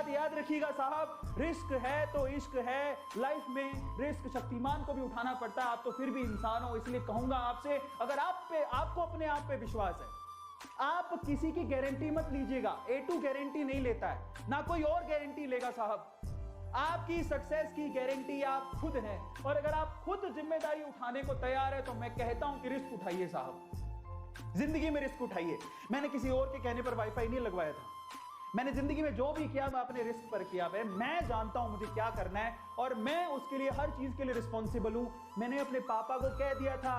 बात याद रखिएगा साहब, रिस्क है तो इश्क है। लाइफ में रिस्क शक्तिमान को भी उठाना पड़ता है, आप तो फिर भी इंसान हो। इसलिए कहूंगा आपसे, अगर आपको अपने आप पे विश्वास है, आप किसी की गारंटी मत लीजिएगा। A2 गारंटी नहीं लेता है, ना कोई और गारंटी लेगा साहब। आपकी सक्सेस की गारंटी आप खुद हैं, और अगर आप खुद जिम्मेदारी उठाने को तैयार है तो मैं कहता हूं कि रिस्क उठाइए साहब, जिंदगी में रिस्क उठाइए। मैंने किसी और के कहने पर वाईफाई नहीं लगवाया था, मैंने जिंदगी में जो भी किया मैं अपने रिस्क पर किया है। मैं जानता हूं मुझे क्या करना है, और मैं उसके लिए हर चीज के लिए रिस्पॉन्सिबल हूं। मैंने अपने पापा को कह दिया था,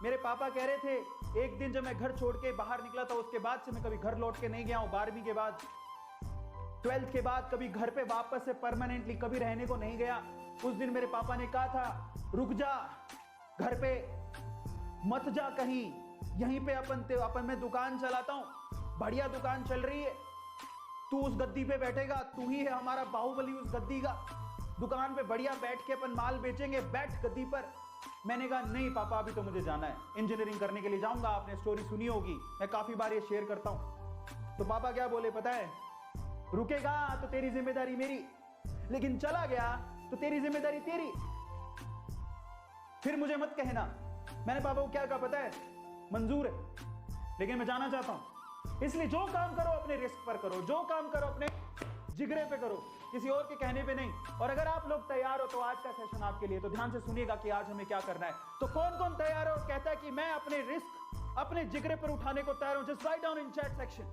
मेरे पापा कह रहे थे, एक दिन जब मैं घर छोड़ के बाहर निकला था, उसके बाद से मैं कभी घर लौट के नहीं गया हूं। 12वीं के बाद, 12th के बाद कभी घर पे वापस से परमानेंटली कभी रहने को नहीं गया। उस दिन मेरे पापा ने कहा था, रुक जा, घर पे मत जा कहीं, यहीं पे अपन मैं दुकान चलाता हूं, बढ़िया दुकान चल रही है, तू उस गद्दी पे बैठेगा, तू ही है हमारा बाहुबली उस गद्दी का, दुकान पे बढ़िया बैठ के अपन माल बेचेंगे, बैठ गद्दी पर। मैंने कहा नहीं पापा, अभी तो मुझे जाना है, इंजीनियरिंग करने के लिए जाऊंगा। आपने स्टोरी सुनी होगी, मैं काफी बार ये शेयर करता हूं। तो पापा क्या बोले पता है, रुकेगा तो तेरी जिम्मेदारी मेरी, लेकिन चला गया तो तेरी जिम्मेदारी तेरी, फिर मुझे मत कहना। मैंने पापा को क्या कहा पता है, मंजूर है, लेकिन मैं जाना चाहता हूं। इसलिए जो काम करो अपने रिस्क पर करो, जो काम करो अपने जिगरे पे करो, किसी और के कहने पे नहीं। और अगर आप लोग तैयार हो तो आज का सेशन आपके लिए, तो ध्यान से सुनिएगा कि आज हमें क्या करना है। तो कौन कौन तैयार है और कहता है कि मैं अपने रिस्क अपने जिगरे पर उठाने को तैयार हूं, just write down in chat section.